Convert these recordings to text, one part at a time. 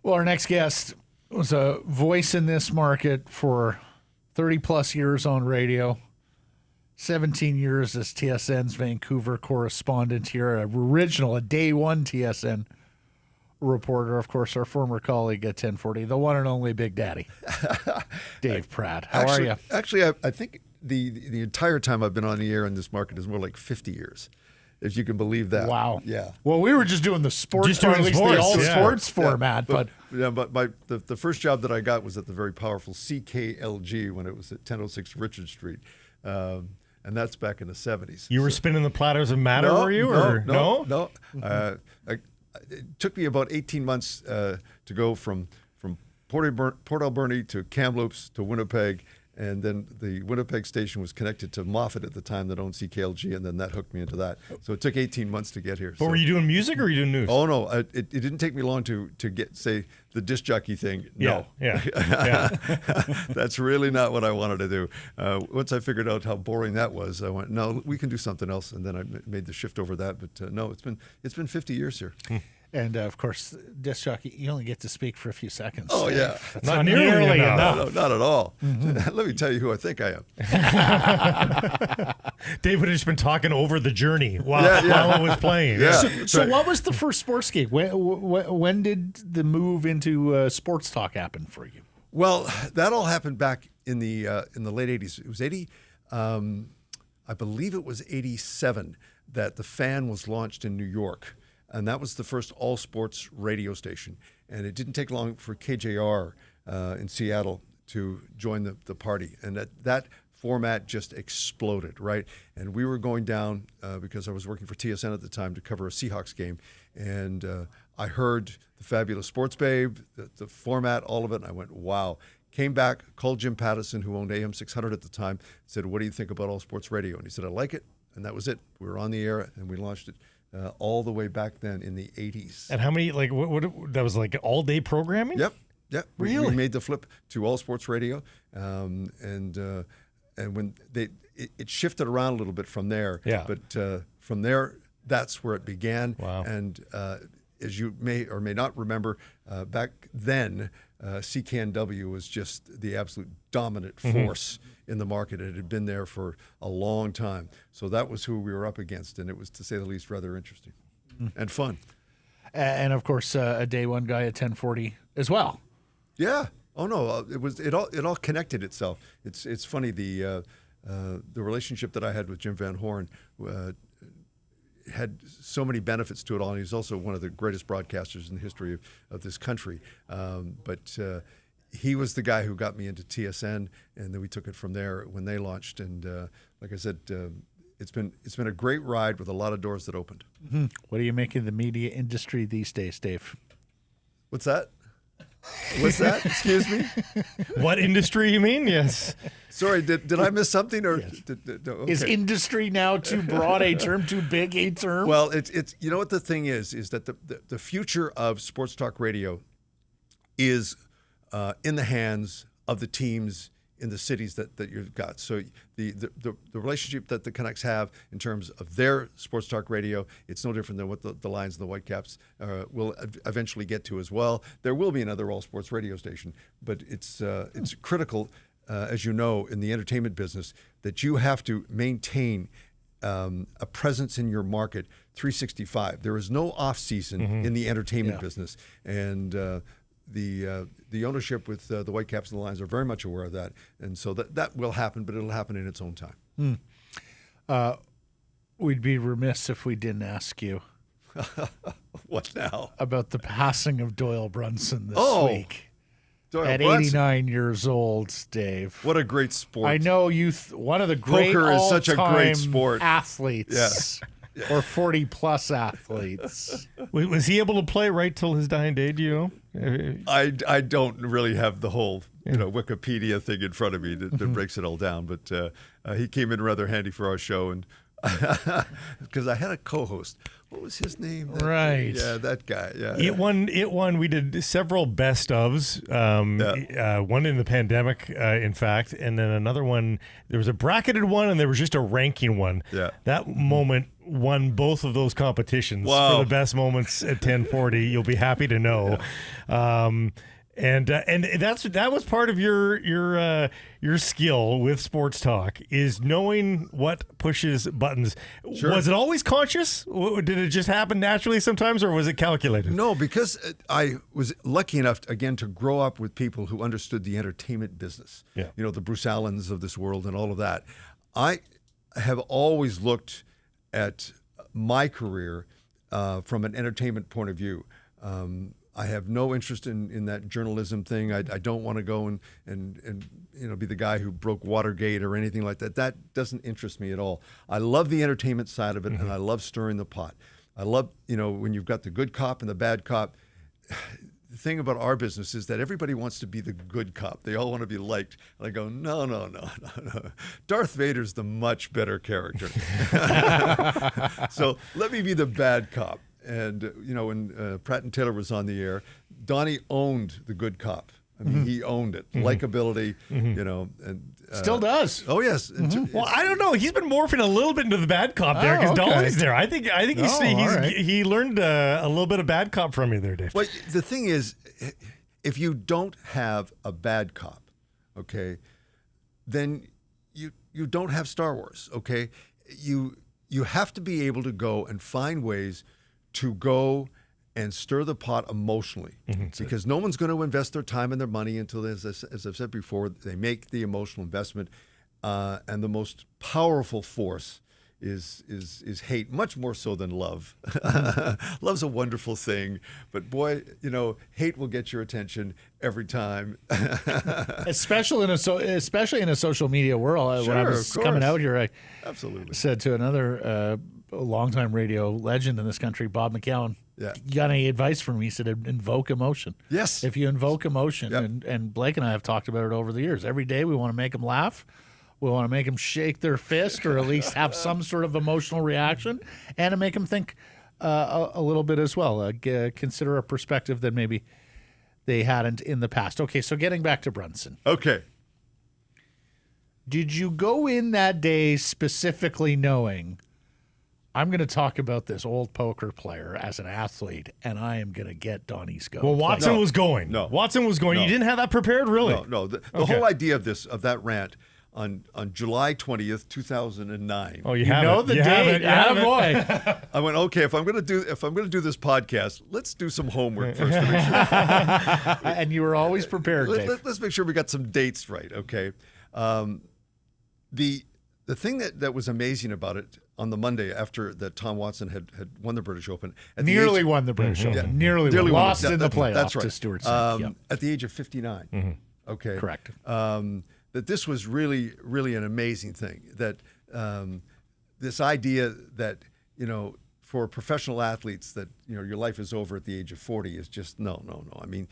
Well, our next guest was a voice in this market for 30-plus years on radio, 17 years as TSN's Vancouver correspondent here, a day one TSN reporter, of course, our former colleague at 1040, the one and only Big Daddy, Dave Pratt. How are you? Actually, I think the entire time I've been on the air in this market is more like 50 years. If you can believe that. Wow. Yeah. Well, we were just doing the sports, sports format. But the first job that I got was at the very powerful CKLG when it was at 1006 Richard Street. And that's back in the 70s. You were spinning the platters of matter, were you? No. It took me about 18 months to go from Port Alberni to Kamloops to Winnipeg. And then the Winnipeg station was connected to Moffat at the time that owned CKLG, and then that hooked me into that. So it took 18 months to get here. But were you doing music or were you doing news? Oh, no. It didn't take me long to get, say, the disc jockey thing. No. Yeah. That's really not what I wanted to do. Once I figured out how boring that was, I went, no, we can do something else. And then I made the shift over that. But no, it's been 50 years here. And, of course, disc jockey, you only get to speak for a few seconds. Oh, yeah. That's not nearly enough. No, not at all. Mm-hmm. Let me tell you who I think I am. David has just been talking over the journey while I was playing. Yeah. So what was the first sports gig? When did the move into sports talk happen for you? Well, that all happened back in the late 80s. It was 80, I believe it was 87 that the Fan was launched in New York. And that was the first all-sports radio station. And it didn't take long for KJR in Seattle to join the party. And that format just exploded, right? And we were going down because I was working for TSN at the time to cover a Seahawks game. And I heard the Fabulous Sports Babe, the format, all of it, and I went, wow. Came back, called Jim Pattison, who owned AM 600 at the time, said, what do you think about all-sports radio? And he said, I like it. And that was it. We were on the air, and we launched it. All the way back then in the 80s. And how many, what that was like all-day programming? Yep. Really? We made the flip to all sports radio, and when it shifted around a little bit from there. Yeah. But from there, that's where it began. Wow. And as you may or may not remember, back then, CKNW was just the absolute dominant force in the market. It had been there for a long time. So that was who we were up against, and it was, to say the least, rather interesting and fun. And of course, a day one guy at 1040 as well. Yeah. Oh no, it all connected itself. It's funny, the relationship that I had with Jim Van Horn had so many benefits to it all, and he's also one of the greatest broadcasters in the history of this country. But he was the guy who got me into TSN, and then we took it from there when they launched. And like I said, it's been a great ride with a lot of doors that opened. Mm-hmm. What do you make of the media industry these days, Dave? What's that? What's that? Excuse me? What industry you mean? Yes. Sorry, did I miss something? Or Yes. Okay. Is industry now too broad a term, too big a term? Well, it's you know what the thing is that the future of sports talk radio is in the hands of the teams in the cities that you've got. So the relationship that the Canucks have in terms of their sports talk radio, it's no different than what the Lions and the Whitecaps will eventually get to as well. There will be another all sports radio station, but it's critical, as you know, in the entertainment business, that you have to maintain a presence in your market 365. There is no off season in the entertainment business, and the ownership with the Whitecaps and the Lions are very much aware of that, and so that will happen, but it'll happen in its own time. We'd be remiss if we didn't ask you What now? about the passing of Doyle Brunson this week. Doyle At Brunson. 89 years old, Dave. What a great sport. I know you. One of the great Poker is such a great all-time sport. athletes, or 40-plus athletes. Was he able to play right till his dying day? Do you know? I don't really have the whole Wikipedia thing in front of me that breaks it all down, but he came in rather handy for our show, and because I had a co-host. What was his name? Right. Yeah, that guy. Yeah. It won. We did several best ofs. One in the pandemic, in fact, and then another one. There was a bracketed one, and there was just a ranking one. Yeah. That moment won both of those competitions Wow. for the best moments at 1040. You'll be happy to know. And that was part of your skill with sports talk, is knowing what pushes buttons. Sure. Was it always conscious? Did it just happen naturally sometimes, or was it calculated? No, because I was lucky enough, again, to grow up with people who understood the entertainment business. Yeah. You know, the Bruce Allens of this world and all of that. I have always looked at my career from an entertainment point of view. I have no interest in that journalism thing. I don't want to go and be the guy who broke Watergate or anything like that. That doesn't interest me at all. I love the entertainment side of it, and I love stirring the pot. I love, when you've got the good cop and the bad cop. The thing about our business is that everybody wants to be the good cop. They all want to be liked. And I go, no. Darth Vader's the much better character. So let me be the bad cop. And, when Pratt and Taylor was on the air, Donnie owned the good cop. I mean, he owned it. Likability, and Still does. Oh, yes. Well, I don't know. He's been morphing a little bit into the bad cop there because Dolly's there. I think he learned a little bit of bad cop from you there, Dave. Well, the thing is, if you don't have a bad cop, okay, then you don't have Star Wars, okay? You have to be able to go and find ways to go and stir the pot emotionally, because no one's going to invest their time and their money until, as I've said before, they make the emotional investment. And the most powerful force is hate, much more so than love. Love's a wonderful thing, but boy, hate will get your attention every time. especially in a social media world. When I was coming out here, I absolutely said to another longtime radio legend in this country, Bob McCown, Yeah. you got any advice for me? He said, invoke emotion. Yes. If you invoke emotion, Yep. and Blake and I have talked about it over the years. Every day we want to make them laugh. We want to make them shake their fist, or at least have some sort of emotional reaction, and to make them think a little bit as well. Consider a perspective that maybe they hadn't in the past. Okay, so getting back to Brunson. Okay. Did you go in that day specifically knowing, I'm going to talk about this old poker player as an athlete, and I am going to get Donnie's go? Well, Watson was going. No. Watson was going. No. You didn't have that prepared, really? No. The whole idea of that rant on July 20th, 2009. Oh, you have know it. the You have date, it. You have it. boy. I went, okay, if I'm going to do this podcast, let's do some homework first to make sure. And you were always prepared, Dave. Let's make sure we got some dates right, okay? The thing that was amazing about it on the Monday after that Tom Watson had won the British Open, at the Nearly age- won the British Open. Yeah. Nearly Nearly won. won. Lost Yeah, in the that- playoff that's right. to Stuart Smith. Yep. At the age of 59. Okay. Correct. That this was really, really an amazing thing. That this idea that, for professional athletes that, your life is over at the age of 40 is just, no. I mean,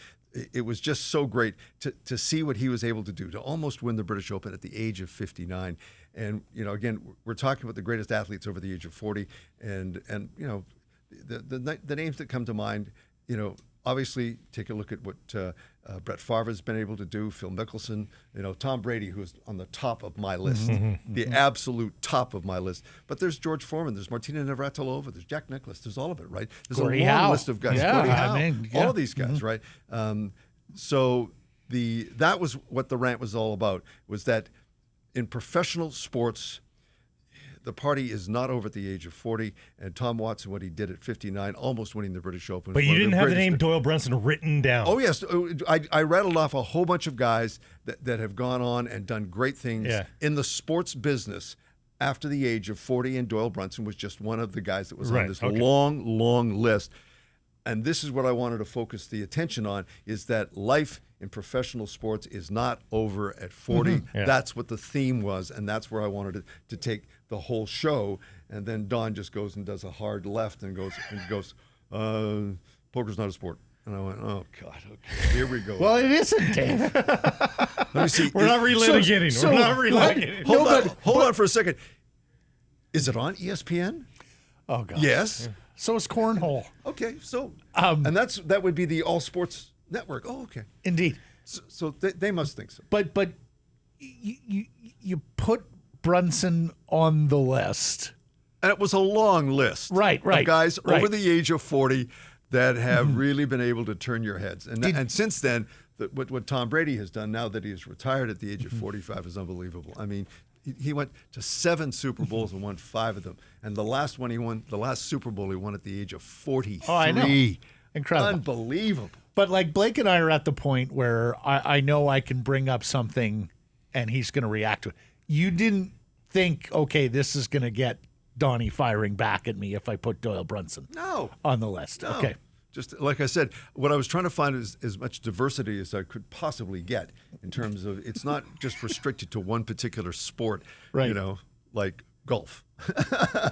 it was just so great to see what he was able to do, to almost win the British Open at the age of 59. And, again, we're talking about the greatest athletes over the age of 40. And the names that come to mind, obviously take a look at what Brett Favre has been able to do, Phil Mickelson, Tom Brady, who's on the top of my list, the absolute top of my list. But there's George Foreman, there's Martina Navratilova, there's Jack Nicklaus, there's all of it, right? There's Gordie a long Howe. list of guys. Yeah, Gordie Howe, I mean, all of these guys, right? So that was what the rant was all about, was that in professional sports, the party is not over at the age of 40, and Tom Watson, what he did at 59, almost winning the British Open. But you didn't have the name Doyle Brunson written down. Oh, yes. I rattled off a whole bunch of guys that have gone on and done great things in the sports business after the age of 40, and Doyle Brunson was just one of the guys that was on this long list. And this is what I wanted to focus the attention on, is that life in professional sports is not over at 40. Yeah. That's what the theme was, and that's where I wanted to take the whole show. And then Don just goes and does a hard left and goes, poker's not a sport. And I went, oh, God, okay, here we go. Well, it isn't, Dave. Let me see. We're not relitigating. We're not relitigating. Hold on for a second. Is it on ESPN? Oh, God. Yes. So is cornhole. Okay, so and that would be the All Sports Network. Oh, okay. Indeed. So they must think so. But you put Brunson on the list And it was a long list Right. of guys Right. over the age of 40 that have really been able to turn your heads. And since then, what Tom Brady has done now that he is retired at the age of 45 is unbelievable. I mean, he went to 7 Super Bowls and won 5 of them. And the last Super Bowl he won at the age of 43. Oh, I know. Incredible. Unbelievable. But like Blake and I are at the point where I know I can bring up something and he's going to react to it. You didn't think, okay, this is going to get Donnie firing back at me if I put Doyle Brunson on the list. No. Okay. Just like I said, what I was trying to find is as much diversity as I could possibly get in terms of it's not just restricted to one particular sport, Right. you know, like golf.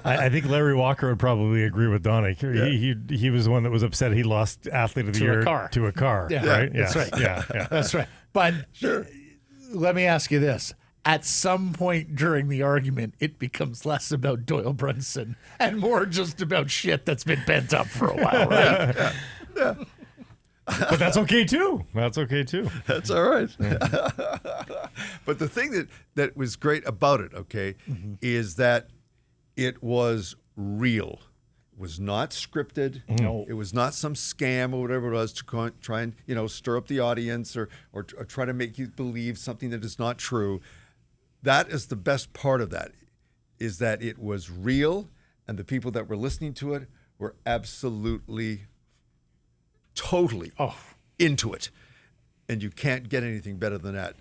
I think Larry Walker would probably agree with Donnie. He was the one that was upset he lost Athlete of the Year to a car. Yeah, right? That's right. Yeah. That's right. But let me ask you this. At some point during the argument, it becomes less about Doyle Brunson and more just about shit that's been pent up for a while, right? Yeah. But that's okay too. That's okay too. That's all right. But the thing that was great about it, is that it was real. It was not scripted. No. It was not some scam or whatever it was to try and stir up the audience or try to make you believe something that is not true. That is the best part of that, is that it was real, and the people that were listening to it were absolutely, totally into it. And you can't get anything better than that.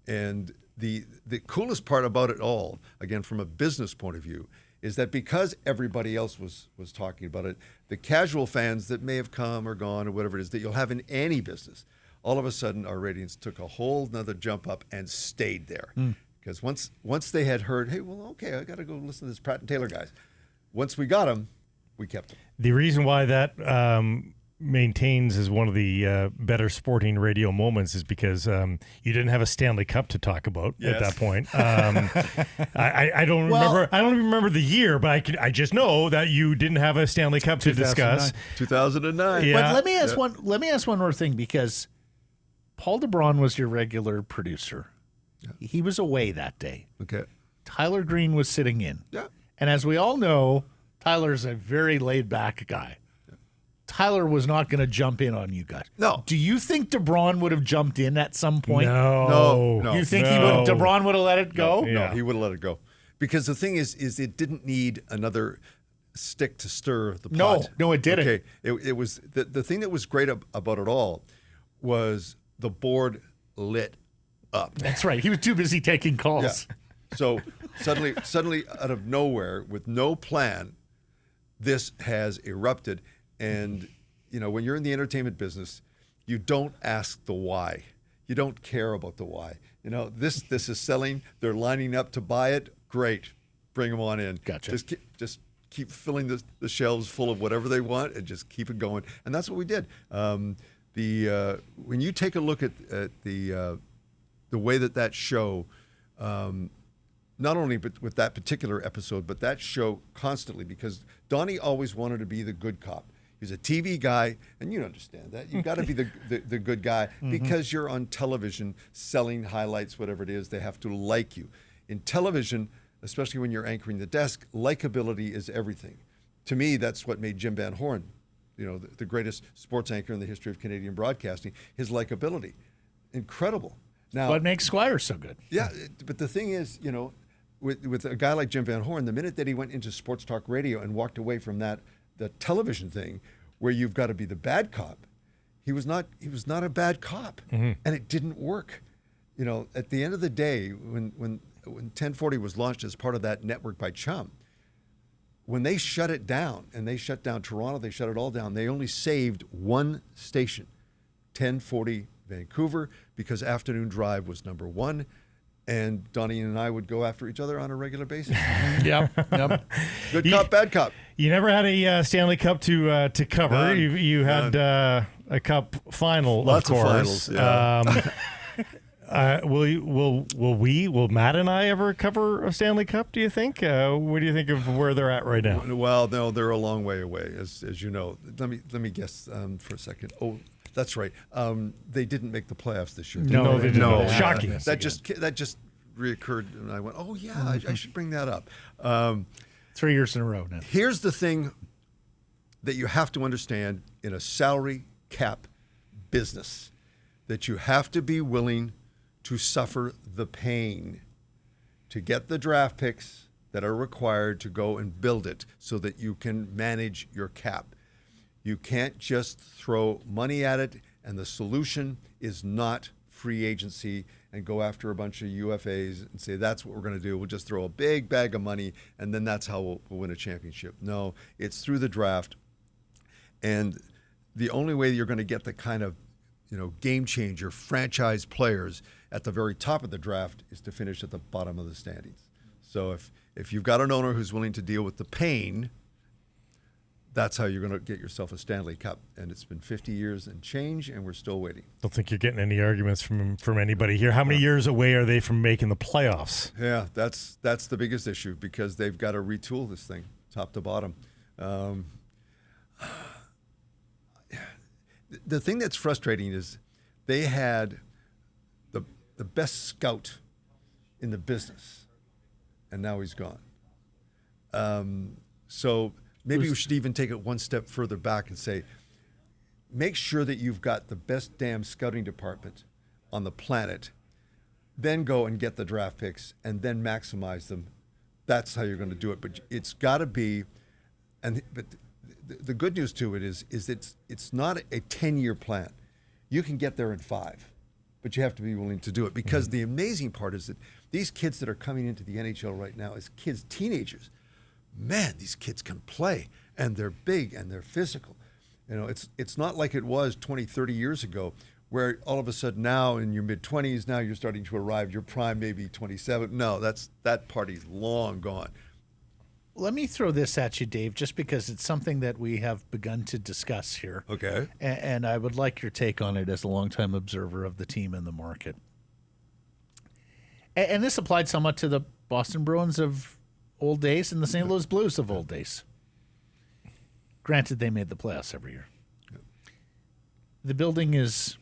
And the coolest part about it all, again, from a business point of view, is that because everybody else was talking about it, the casual fans that may have come or gone or whatever it is that you'll have in any business, all of a sudden our ratings took a whole nother jump up and stayed there. Because once they had heard, hey, well, okay, I got to go listen to this Pratt and Taylor guys. Once we got them, we kept them. The reason why that maintains as one of the better sporting radio moments is because you didn't have a Stanley Cup to talk about at that point. I don't remember. I don't even remember the year, but I just know that you didn't have a Stanley Cup to discuss. 2009. Yeah. But let me ask one more thing, because Paul DeBron was your regular producer. Yeah. He was away that day. Okay. Tyler Green was sitting in. Yeah. And as we all know, Tyler's a very laid-back guy. Tyler was not going to jump in on you guys. No. Do you think DeBron would have jumped in at some point? No. You think DeBron would have let it go? No, he would have let it go. Because the thing is it didn't need another stick to stir the pot. No, it didn't. Okay. It was the thing that was great about it all was the board lit up. That's right. He was too busy taking calls. Yeah. So suddenly out of nowhere, with no plan, this has erupted. And, when you're in the entertainment business, you don't ask the why. You don't care about the why. This is selling. They're lining up to buy it. Great. Bring them on in. Gotcha. Just keep filling the shelves full of whatever they want and just keep it going. And that's what we did. When you take a look at the way that show, not only with that particular episode, but that show constantly, because Donnie always wanted to be the good cop. He's a TV guy, and you understand that. You've got to be the good guy because you're on television selling highlights, whatever it is. They have to like you. In television, especially when you're anchoring the desk, likability is everything. To me, that's what made Jim Van Horn, the greatest sports anchor in the history of Canadian broadcasting, his likability. Incredible. Now, What makes Squire so good? Yeah, but the thing is, with a guy like Jim Van Horn, the minute that he went into sports talk radio and walked away from the television thing, where you've got to be the bad cop, he was not a bad cop, and it didn't work. At the end of the day, when 1040 was launched as part of that network by Chum, when they shut it down, and they shut down Toronto, they shut it all down, they only saved one station, 1040 Vancouver, because Afternoon Drive was number one, and Donnie and I would go after each other on a regular basis. Yep. Good cop, bad cop. You never had a Stanley Cup to cover. You had a cup final, Lots of course. Finals, yeah. Will Matt and I ever cover a Stanley Cup, do you think? What do you think of where they're at right now? Well, no, they're a long way away, as you know. Let me guess for a second. Oh, that's right. They didn't make the playoffs this year. No, they didn't. No. Shocking. That just reoccurred, and I went, oh yeah, I should bring that up. 3 years in a row now. Here's the thing that you have to understand in a salary cap business, that you have to be willing to suffer the pain to get the draft picks that are required to go and build it so that you can manage your cap. You can't just throw money at it, and the solution is not free agency and go after a bunch of UFAs and say, that's what we're going to do. We'll just throw a big bag of money, and then that's how we'll win a championship. No, it's through the draft. And the only way you're going to get the kind of, game changer, franchise players at the very top of the draft is to finish at the bottom of the standings. So if you've got an owner who's willing to deal with the pain, that's how you're going to get yourself a Stanley Cup. And it's been 50 years and change, and we're still waiting. Don't think you're getting any arguments from anybody here. How many years away are they from making the playoffs? Yeah, that's the biggest issue, because they've got to retool this thing top to bottom. The thing that's frustrating is they had the best scout in the business, and now he's gone. So maybe we should even take it one step further back and say, make sure that you've got the best damn scouting department on the planet, then go and get the draft picks and then maximize them. That's how you're going to do it. But it's got to be, but the good news to it is it's not a 10-year plan. You can get there in 5, but you have to be willing to do it, because the amazing part is that these kids that are coming into the NHL right now as kids, teenagers, man, these kids can play, and they're big and they're physical. It's not like it was 20, 30 years ago, where all of a sudden now in your mid-20s, now you're starting to arrive, your prime maybe 27. No, that party's long gone. Let me throw this at you, Dave, just because it's something that we have begun to discuss here. Okay. And I would like your take on it as a longtime observer of the team and the market. And this applied somewhat to the Boston Bruins of old days and the St. Louis Blues of old days. Granted, they made the playoffs every year. The building is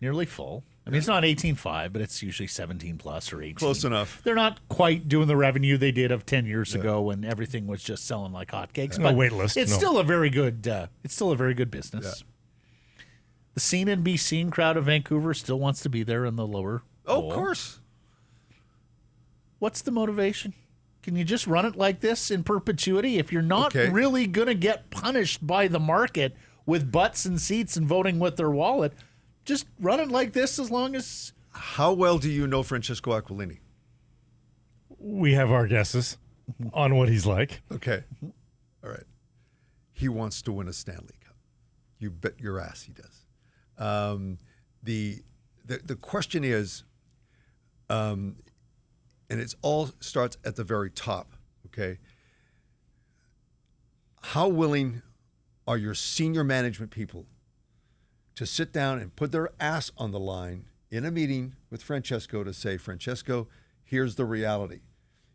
nearly full. I mean, it's not 18.5, but it's usually 17 plus or 18. Close enough. They're not quite doing the revenue they did of 10 years ago when everything was just selling like hotcakes. No wait list. It's still a very good. It's still a very good business. Yeah. The seen and be seen crowd of Vancouver still wants to be there in the lower bowl. Of course. What's the motivation? Can you just run it like this in perpetuity? If you're not really going to get punished by the market with butts and seats and voting with their wallet, just run it like this as long as... How well do you know Francesco Aquilini? We have our guesses on what he's like. Okay. All right. He wants to win a Stanley Cup. You bet your ass he does. The question is, and it all starts at the very top, okay? How willing are your senior management people to sit down and put their ass on the line in a meeting with Francesco to say, Francesco, here's the reality.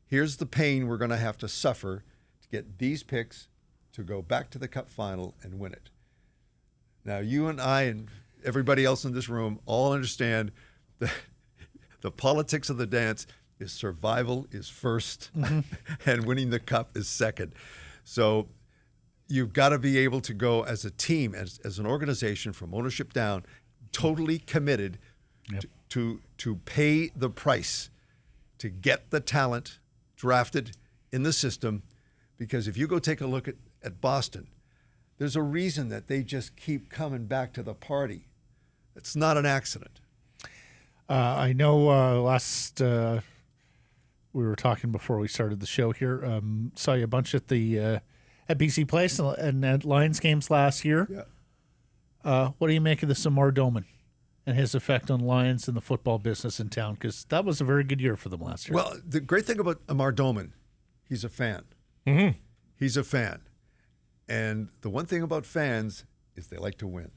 Here's the pain we're going to have to suffer to get these picks to go back to the Cup final and win it. Now, you and I and everybody else in this room all understand that the politics of the dance is survival is first and winning the Cup is second. So you've got to be able to go as a team, as an organization from ownership down, totally committed to pay the price to get the talent drafted in the system. Because if you go take a look at Boston, there's a reason that they just keep coming back to the party. It's not an accident. I know last... we were talking before we started the show here. Saw you a bunch at the at BC Place and at Lions games last year. Yeah. What do you make of this Amar Doman and his effect on Lions and the football business in town? Because that was a very good year for them last year. Well, the great thing about Amar Doman, he's a fan. Mm-hmm. He's a fan. And the one thing about fans is they like to win.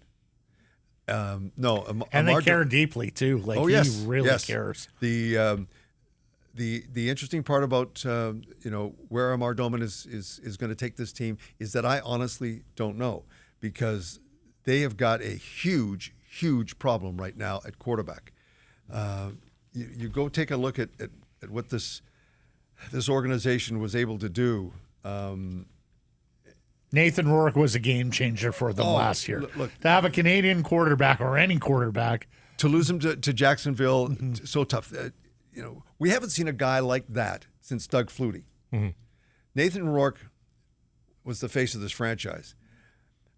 And they care deeply, too. Like, he really cares. The interesting part about where Amar Doman is going to take this team is that I honestly don't know, because they have got a huge problem right now at quarterback. You go take a look at what this organization was able to do Nathan Rourke was a game changer for them last year. Look, to have a Canadian quarterback or any quarterback. to lose him to Jacksonville, so tough. We haven't seen a guy like that since Doug Flutie. Nathan Rourke was the face of this franchise.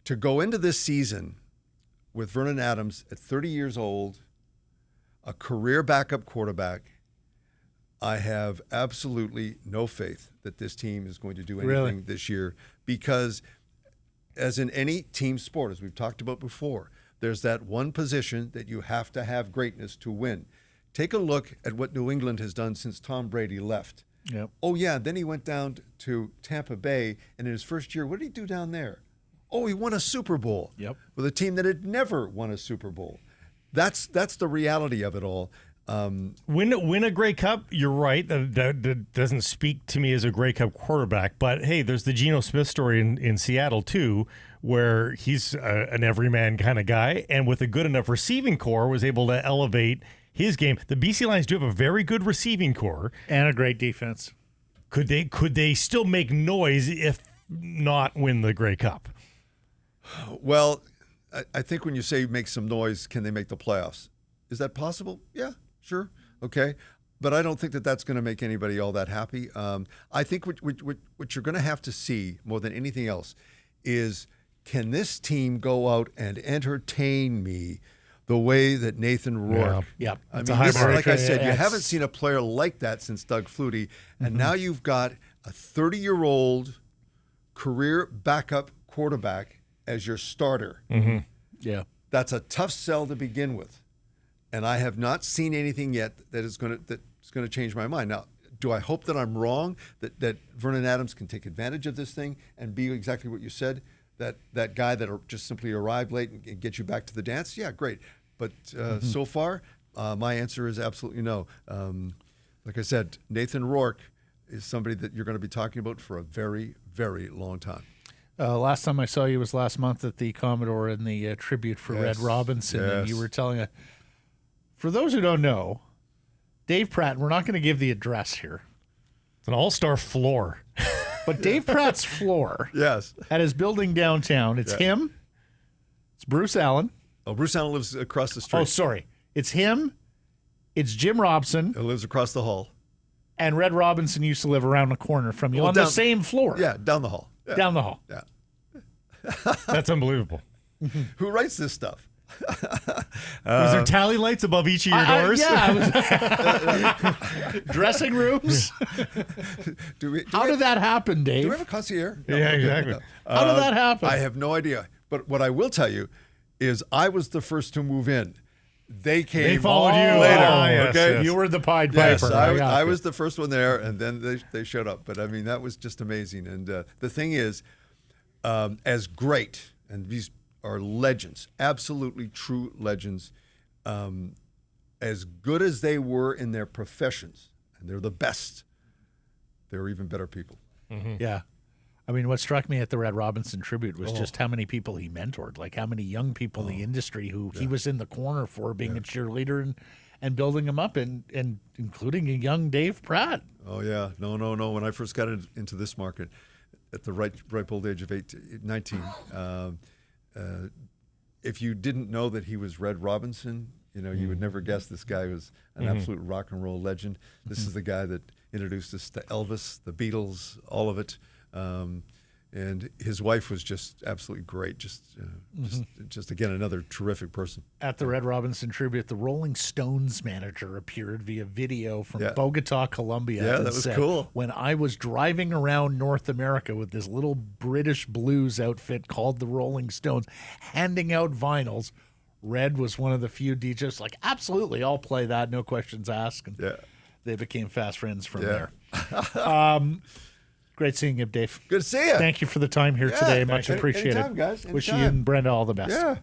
To go into this season with Vernon Adams at 30 years old, a career backup quarterback, I have absolutely no faith that this team is going to do anything this year because, as in any team sport, as we've talked about before, there's that one position that you have to have greatness to win. Take a look at what New England has done since Tom Brady left. Yep. Oh, yeah, then he went down to Tampa Bay, and in his first year, what did he do down there? Oh, he won a Super Bowl with a team that had never won a Super Bowl. That's the reality of it all. Win a Grey Cup, you're right. That doesn't speak to me as a Grey Cup quarterback. But, hey, there's the Geno Smith story in Seattle, too, where he's an everyman kind of guy. And with a good enough receiving core, was able to elevate his game. The BC Lions do have a very good receiving core. And a great defense. Could they still make noise if not win the Grey Cup? Well, I think when you say make some noise, can they make the playoffs? Is that possible? Yeah, sure. Okay. But I don't think that that's going to make anybody all that happy. I think what you're going to have to see more than anything else is, can this team go out and entertain me the way that Nathan Rourke? Yeah. I mean, like I said, you haven't seen a player like that since Doug Flutie, and now you've got a 30-year-old career backup quarterback as your starter. Yeah. That's a tough sell to begin with, and I have not seen anything yet that's going to change my mind. Now, do I hope that I'm wrong, that Vernon Adams can take advantage of this thing and be exactly what you said, that guy that just simply arrived late and get you back to the dance? Yeah, great. But so far, my answer is absolutely no. Like I said, Nathan Rourke is somebody that you're going to be talking about for a very, very long time. Last time I saw you was last month at the Commodore in the tribute for Red Robinson, and you were telling for those who don't know, Dave Pratt, we're not going to give the address here. It's an all-star floor. But Dave Pratt's floor at his building downtown, it's him, it's Bruce Allen. Oh, Bruce Allen lives across the street. Oh, sorry. It's him, it's Jim Robson. Who lives across the hall. And Red Robinson used to live around the corner from you on the same floor. Yeah, down the hall. Yeah. Down the hall. Yeah. That's unbelievable. Who writes this stuff? Was there tally lights above each of your doors? Dressing rooms. How did that happen, Dave? Do we have a concierge? No, yeah, exactly. How did that happen? I have no idea. But what I will tell you is I was the first to move in. They came. They followed you later. Yes, okay, yes. You were the Pied yes, Piper. I was the first one there, and then they showed up. But I mean, that was just amazing. And the thing is, as great, and these are legends, absolutely true legends, as good as they were in their professions, and they're the best, they're even better people. Yeah. I mean, what struck me at the Red Robinson tribute was just how many people he mentored, like how many young people in the industry who he was in the corner for, being a cheerleader and building them up, and including a young Dave Pratt. Oh, yeah. No. When I first got into this market at the ripe old age of 19, if you didn't know that he was Red Robinson, you would never guess this guy was an absolute rock and roll legend. This is the guy that introduced us to Elvis, the Beatles, all of it. And his wife was just absolutely great. Just again, another terrific person. At the Red Robinson tribute, the Rolling Stones manager appeared via video from Bogota, Colombia. Yeah, that was cool. When I was driving around North America with this little British blues outfit called the Rolling Stones, handing out vinyls, Red was one of the few DJs like, absolutely, I'll play that, no questions asked. And they became fast friends from there. Great seeing you, Dave. Good to see you. Thank you for the time here today. Much appreciated. Anytime, guys. Anytime. Wish you and Brenda all the best. Yeah.